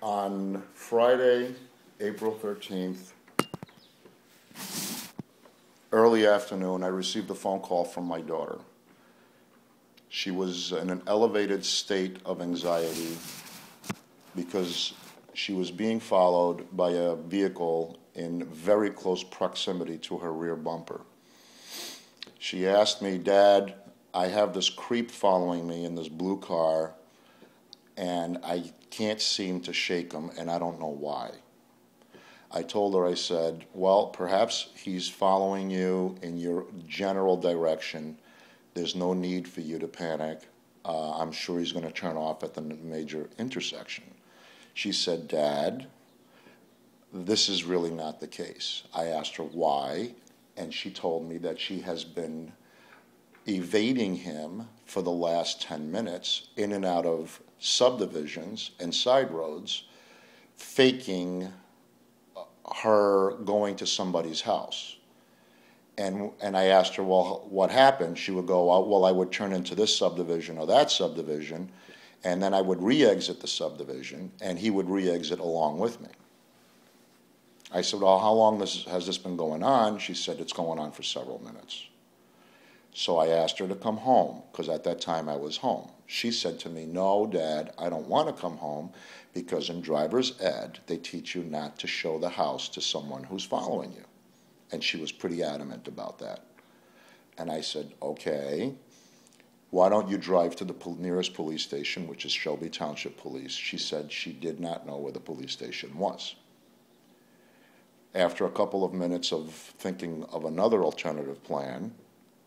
On Friday, April 13th, early afternoon, I received a phone call from my daughter. She was in an elevated state of anxiety because she was being followed by a vehicle in very close proximity to her rear bumper. She asked me, "Dad, I have this creep following me in this blue car, and I can't seem to shake him, and I don't know why." I told her, I said, "Well, perhaps he's following you in your general direction. There's no need for you to panic. I'm sure he's going to turn off at the major intersection." She said, "Dad, this is really not the case." I asked her why, and she told me that she has been evading him for the last 10 minutes in and out of subdivisions and side roads, faking her going to somebody's house. And I asked her, "Well, what happened?" She would go, "Well, I would turn into this subdivision or that subdivision, and then I would re-exit the subdivision, and he would re-exit along with me." I said, "Well, how long has this been going on?" She said, "It's going on for several minutes." So I asked her to come home, because at that time I was home. She said to me, "No, Dad, I don't want to come home, because in driver's ed, they teach you not to show the house to someone who's following you." And she was pretty adamant about that. And I said, "Okay, why don't you drive to the nearest police station, which is Shelby Township Police?" She said she did not know where the police station was. After a couple of minutes of thinking of another alternative plan,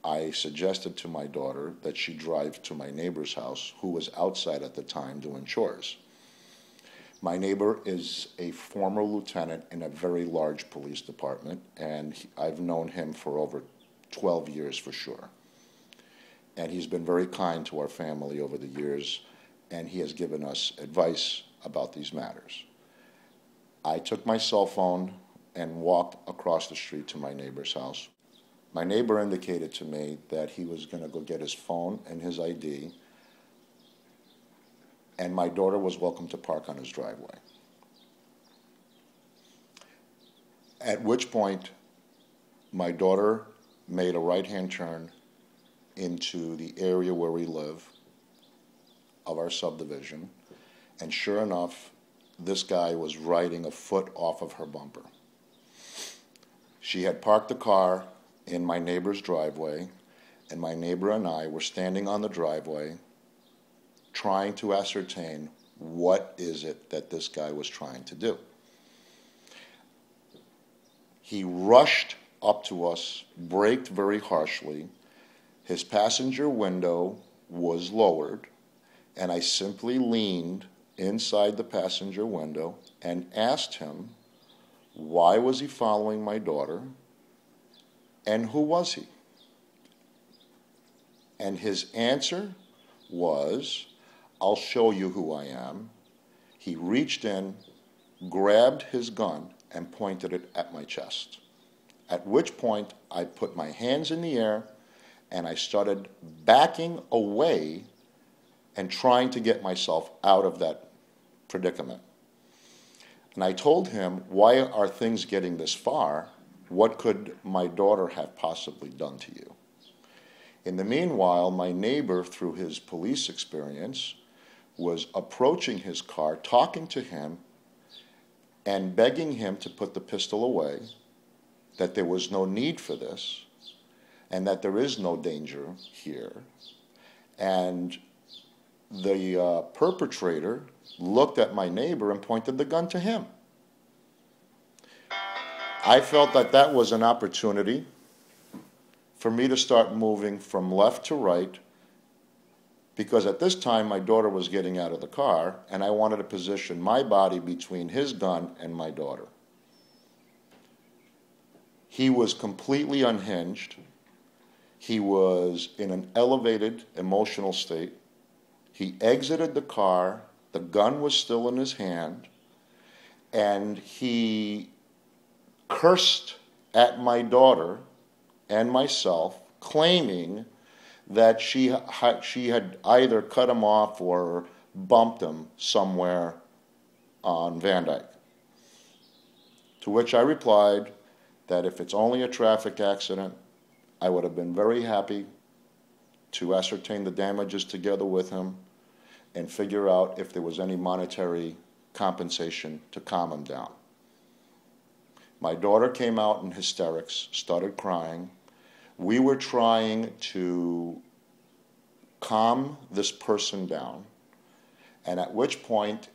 I suggested to my daughter that she drive to my neighbor's house, who was outside at the time doing chores. My neighbor is a former lieutenant in a very large police department, and I've known him for over 12 years for sure. And he's been very kind to our family over the years, and he has given us advice about these matters. I took my cell phone and walked across the street to my neighbor's house. My neighbor indicated to me that he was going to go get his phone and his ID, and my daughter was welcome to park on his driveway. At which point, my daughter made a right-hand turn into the area where we live of our subdivision, and sure enough, this guy was riding a foot off of her bumper. She had parked the car in my neighbor's driveway, and my neighbor and I were standing on the driveway trying to ascertain what is it that this guy was trying to do. He rushed up to us, braked very harshly. His passenger window was lowered, and I simply leaned inside the passenger window and asked him, why was he following my daughter, and who was he? And his answer was, "I'll show you who I am." He reached in, grabbed his gun, and pointed it at my chest. At which point, I put my hands in the air, and I started backing away and trying to get myself out of that predicament. And I told him, "Why are things getting this far? What could my daughter have possibly done to you?" In the meanwhile, my neighbor, through his police experience, was approaching his car, talking to him, and begging him to put the pistol away, that there was no need for this, and that there is no danger here. And the perpetrator looked at my neighbor and pointed the gun to him. I felt that that was an opportunity for me to start moving from left to right, because at this time my daughter was getting out of the car, and I wanted to position my body between his gun and my daughter. He was completely unhinged. He was in an elevated emotional state. He exited the car. The gun was still in his hand, and he cursed at my daughter and myself, claiming that she had either cut him off or bumped him somewhere on Van Dyke. To which I replied that if it's only a traffic accident, I would have been very happy to ascertain the damages together with him and figure out if there was any monetary compensation to calm him down. My daughter came out in hysterics, started crying. We were trying to calm this person down, and at which point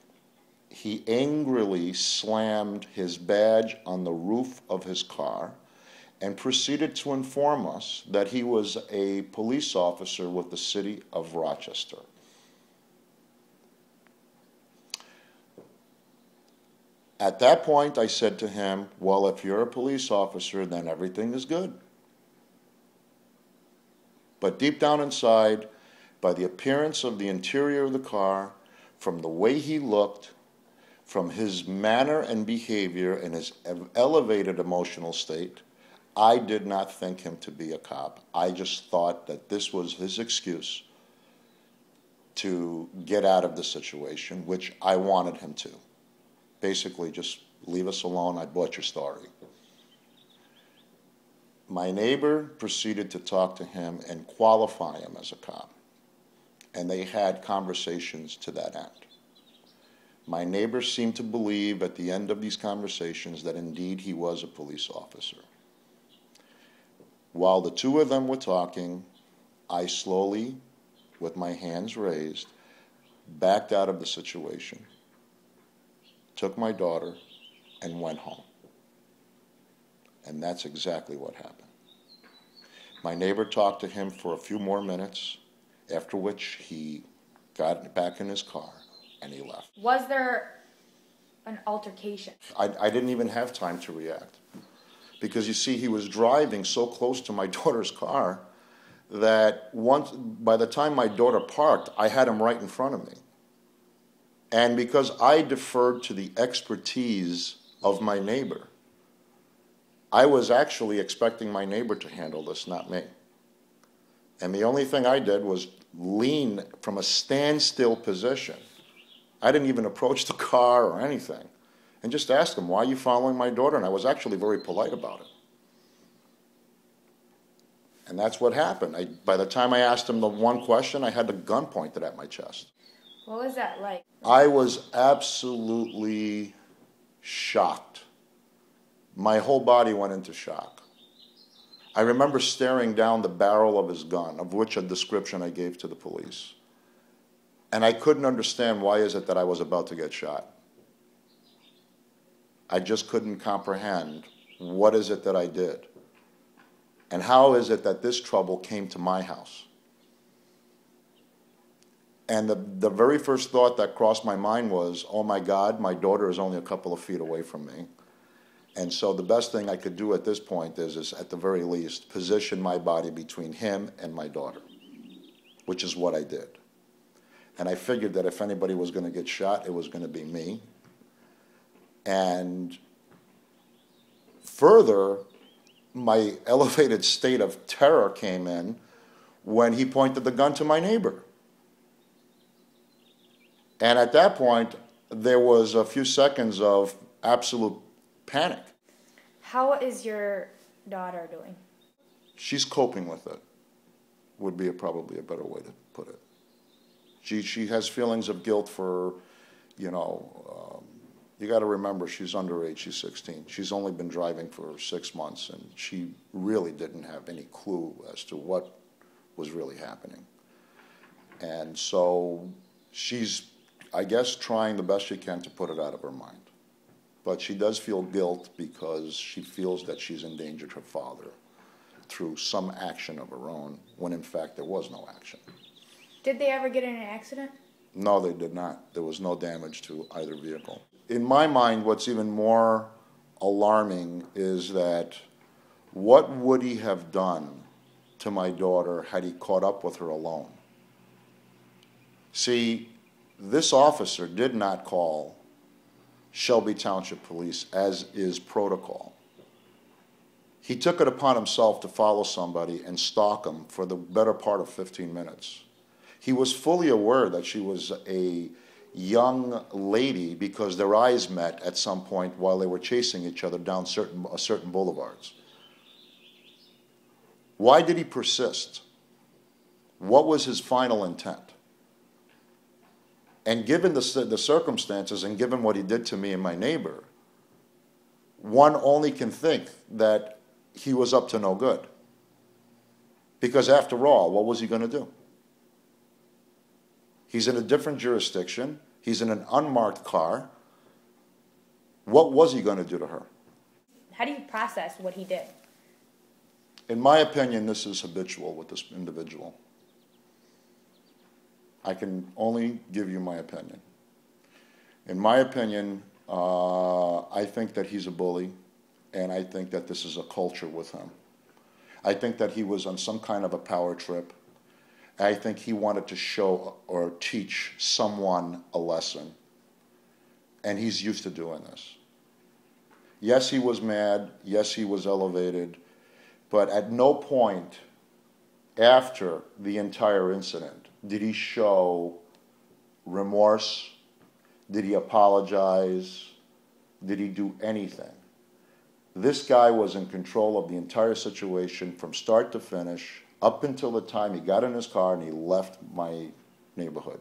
he angrily slammed his badge on the roof of his car and proceeded to inform us that he was a police officer with the city of Rochester. At that point, I said to him, well, if you're a police officer, then everything is good. But deep down inside, by the appearance of the interior of the car, from the way he looked, from his manner and behavior and his elevated emotional state, I did not think him to be a cop. I just thought that this was his excuse to get out of the situation, which I wanted him to. Basically, just leave us alone, I bought your story. My neighbor proceeded to talk to him and qualify him as a cop, and they had conversations to that end. My neighbor seemed to believe at the end of these conversations that indeed he was a police officer. While the two of them were talking, I slowly, with my hands raised, backed out of the situation, took my daughter, and went home. And that's exactly what happened. My neighbor talked to him for a few more minutes, after which he got back in his car and he left. Was there an altercation? I didn't even have time to react. Because you see, he was driving so close to my daughter's car that by the time my daughter parked, I had him right in front of me. And because I deferred to the expertise of my neighbor, I was actually expecting my neighbor to handle this, not me. And the only thing I did was lean from a standstill position. I didn't even approach the car or anything, and just asked him, why are you following my daughter? And I was actually very polite about it. And that's what happened. By the time I asked him the one question, I had the gun pointed at my chest. What was that like? I was absolutely shocked. My whole body went into shock. I remember staring down the barrel of his gun, of which a description I gave to the police. And I couldn't understand why is it that I was about to get shot. I just couldn't comprehend what is it that I did. And how is it that this trouble came to my house? And the very first thought that crossed my mind was, oh my God, my daughter is only a couple of feet away from me. And so the best thing I could do at this point is at the very least, position my body between him and my daughter, which is what I did. And I figured that if anybody was going to get shot, it was going to be me. And further, my elevated state of terror came in when he pointed the gun to my neighbor. And at that point, there was a few seconds of absolute panic. How is your daughter doing? She's coping with it, would be probably a better way to put it. She has feelings of guilt for, you got to remember she's underage, she's 16. She's only been driving for 6 months, and she really didn't have any clue as to what was really happening. And so she's, I guess, trying the best she can to put it out of her mind. But she does feel guilt because she feels that she's endangered her father through some action of her own, when in fact there was no action. Did they ever get in an accident? No, they did not. There was no damage to either vehicle. In my mind, what's even more alarming is that what would he have done to my daughter had he caught up with her alone? See, this officer did not call Shelby Township Police, as is protocol. He took it upon himself to follow somebody and stalk them for the better part of 15 minutes. He was fully aware that she was a young lady because their eyes met at some point while they were chasing each other down certain boulevards. Why did he persist? What was his final intent? And given the circumstances and given what he did to me and my neighbor, one only can think that he was up to no good. Because after all, what was he going to do? He's in a different jurisdiction. He's in an unmarked car. What was he going to do to her? How do you process what he did? In my opinion, this is habitual with this individual. I can only give you my opinion. In my opinion, I think that he's a bully, and I think that this is a culture with him. I think that he was on some kind of a power trip. I think he wanted to show or teach someone a lesson, and he's used to doing this. Yes, he was mad. Yes, he was elevated. But at no point after the entire incident did he show remorse. Did he apologize? Did he do anything? This guy was in control of the entire situation from start to finish, up until the time he got in his car and he left my neighborhood.